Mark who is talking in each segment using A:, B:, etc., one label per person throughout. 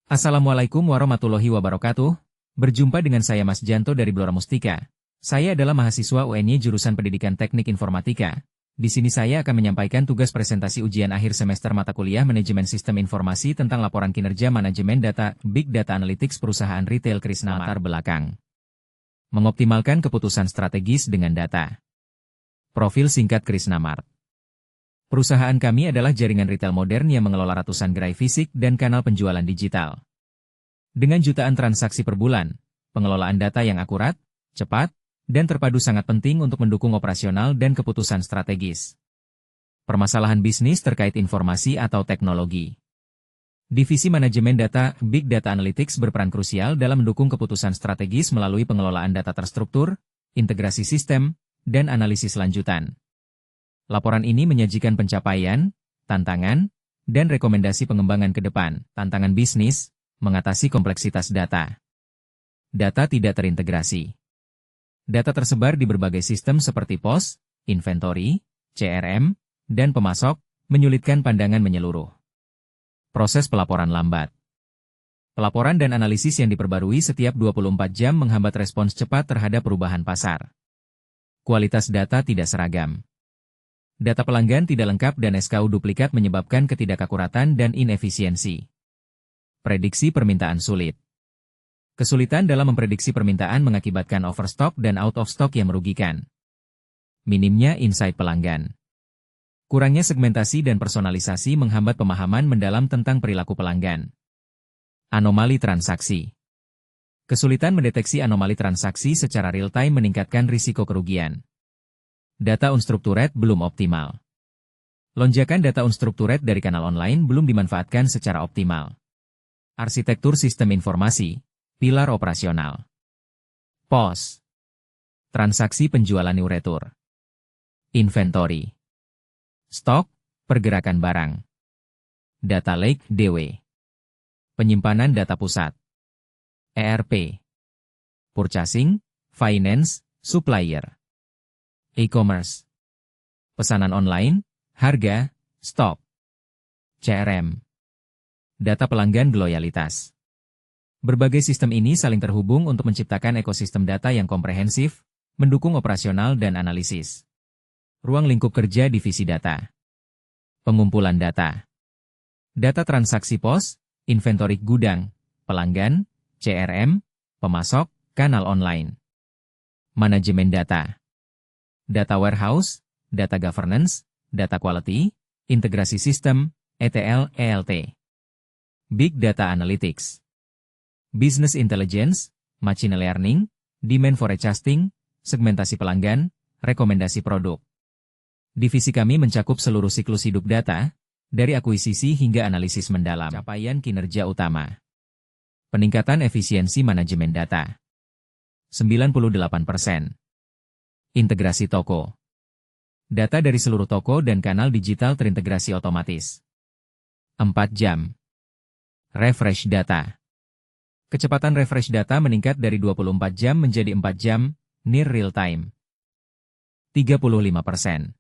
A: Assalamualaikum warahmatullahi wabarakatuh. Berjumpa dengan saya Mas Janto dari Blora Mustika. Saya adalah mahasiswa UNY jurusan Pendidikan Teknik Informatika. Di sini saya akan menyampaikan tugas presentasi ujian akhir semester mata kuliah Manajemen Sistem Informasi tentang laporan kinerja manajemen data, Big Data Analytics perusahaan retail Krisna Mart. Latar belakang. Mengoptimalkan keputusan strategis dengan data. Profil singkat Krisna Mart. Perusahaan kami adalah jaringan retail modern yang mengelola ratusan gerai fisik dan kanal penjualan digital. Dengan jutaan transaksi per bulan, pengelolaan data yang akurat, cepat, dan terpadu sangat penting untuk mendukung operasional dan keputusan strategis. Permasalahan bisnis terkait informasi atau teknologi. Divisi Manajemen Data, Big Data Analytics berperan krusial dalam mendukung keputusan strategis melalui pengelolaan data terstruktur, integrasi sistem, dan analisis lanjutan. Laporan ini menyajikan pencapaian, tantangan, dan rekomendasi pengembangan ke depan. Tantangan bisnis, mengatasi kompleksitas data. Data tidak terintegrasi. Data tersebar di berbagai sistem seperti POS, inventory, CRM, dan pemasok, menyulitkan pandangan menyeluruh. Proses pelaporan lambat. Pelaporan dan analisis yang diperbarui setiap 24 jam menghambat respons cepat terhadap perubahan pasar. Kualitas data tidak seragam. Data pelanggan tidak lengkap dan SKU duplikat menyebabkan ketidakakuratan dan inefisiensi. Prediksi permintaan sulit. Kesulitan dalam memprediksi permintaan mengakibatkan overstock dan out of stock yang merugikan. Minimnya insight pelanggan. Kurangnya segmentasi dan personalisasi menghambat pemahaman mendalam tentang perilaku pelanggan. Anomali transaksi. Kesulitan mendeteksi anomali transaksi secara real-time meningkatkan risiko kerugian. Data unstructured belum optimal. Lonjakan data unstructured dari kanal online belum dimanfaatkan secara optimal. Arsitektur sistem informasi, pilar operasional. POS. Transaksi penjualan new retur. Inventory. Stok, pergerakan barang. Data lake, DW. Penyimpanan data pusat. ERP. Purchasing, finance, supplier. E-commerce. Pesanan online, harga, stok. CRM. Data pelanggan loyalitas. Berbagai sistem ini saling terhubung untuk menciptakan ekosistem data yang komprehensif, mendukung operasional dan analisis. Ruang lingkup kerja divisi data. Pengumpulan data. Data transaksi POS, inventory gudang, pelanggan, CRM, pemasok, kanal online. Manajemen data. Data warehouse, data governance, data quality, integrasi sistem, ETL, ELT. Big data analytics. Business intelligence, machine learning, demand forecasting, segmentasi pelanggan, rekomendasi produk. Divisi kami mencakup seluruh siklus hidup data, dari akuisisi hingga analisis mendalam. Capaian kinerja utama. Peningkatan efisiensi manajemen data. 98%. Integrasi toko. Data dari seluruh toko dan kanal digital terintegrasi otomatis. 4 jam. Refresh data. Kecepatan refresh data meningkat dari 24 jam menjadi 4 jam, near real time. 35%.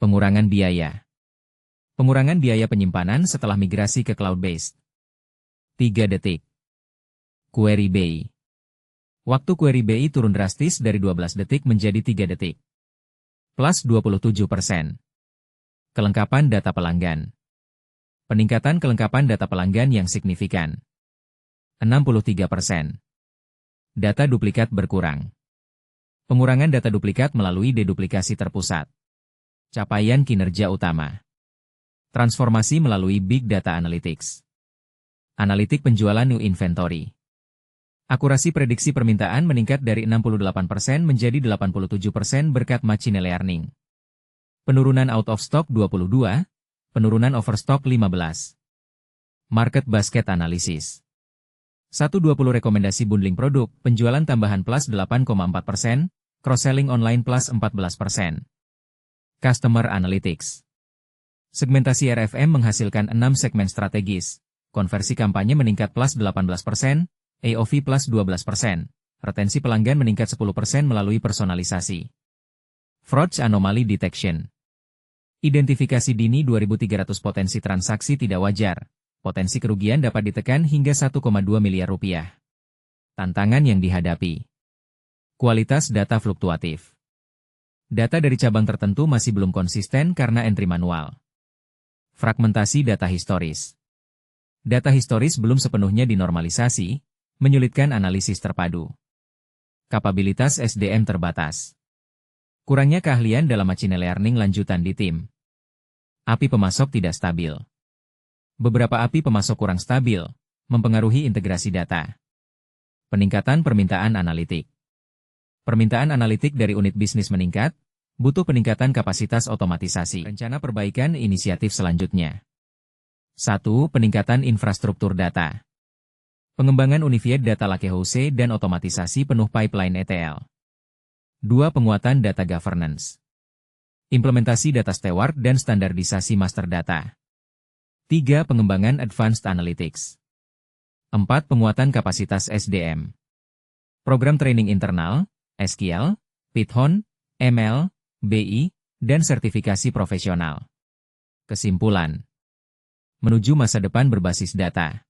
A: Pengurangan biaya. Pengurangan biaya penyimpanan setelah migrasi ke cloud-based. 3 detik. Query BI. Waktu query BI turun drastis dari 12 detik menjadi 3 detik. Plus 27%. Kelengkapan data pelanggan. Peningkatan kelengkapan data pelanggan yang signifikan. 63%. Data duplikat berkurang. Pengurangan data duplikat melalui deduplikasi terpusat. Capaian kinerja utama. Transformasi melalui Big Data Analytics. Analitik penjualan new inventory. Akurasi prediksi permintaan meningkat dari 68% menjadi 87% berkat machine learning. Penurunan out of stock 22, penurunan overstock 15. Market basket analysis. 120 rekomendasi bundling produk, penjualan tambahan plus 8,4%, cross-selling online plus 14%. Customer Analytics. Segmentasi RFM menghasilkan 6 segmen strategis, konversi kampanye meningkat plus 18%, AOV plus 12%, retensi pelanggan meningkat 10% melalui personalisasi. Fraud Anomaly Detection. Identifikasi dini 2.300 potensi transaksi tidak wajar, Potensi kerugian dapat ditekan hingga 1,2 miliar rupiah. Tantangan yang dihadapi. Kualitas data fluktuatif. Data dari cabang tertentu masih belum konsisten karena entry manual. Fragmentasi data historis. Data historis belum sepenuhnya dinormalisasi, menyulitkan analisis terpadu. Kapabilitas SDM terbatas. Kurangnya keahlian dalam machine learning lanjutan di tim. API pemasok tidak stabil. Beberapa API pemasok kurang stabil, mempengaruhi integrasi data. Peningkatan permintaan analitik. Permintaan analitik dari unit bisnis meningkat, butuh peningkatan kapasitas otomatisasi. Rencana perbaikan inisiatif selanjutnya. 1. Peningkatan infrastruktur data. Pengembangan Unified Data Lakehouse dan otomatisasi penuh pipeline ETL. 2. Penguatan data governance. Implementasi data steward dan standarisasi master data. 3. Pengembangan advanced analytics. 4. Penguatan kapasitas SDM. Program training internal, SQL, Python, ML, BI, dan sertifikasi profesional. Kesimpulan. Menuju masa depan berbasis data.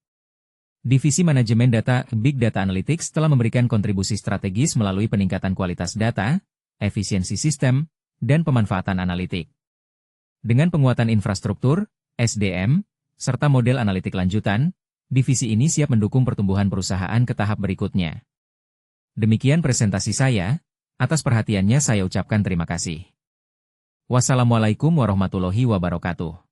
A: Divisi Manajemen Data Big Data Analytics telah memberikan kontribusi strategis melalui peningkatan kualitas data, efisiensi sistem, dan pemanfaatan analitik. Dengan penguatan infrastruktur, SDM, serta model analitik lanjutan, divisi ini siap mendukung pertumbuhan perusahaan ke tahap berikutnya. Demikian presentasi saya, atas perhatiannya saya ucapkan terima kasih. Wassalamualaikum warahmatullahi wabarakatuh.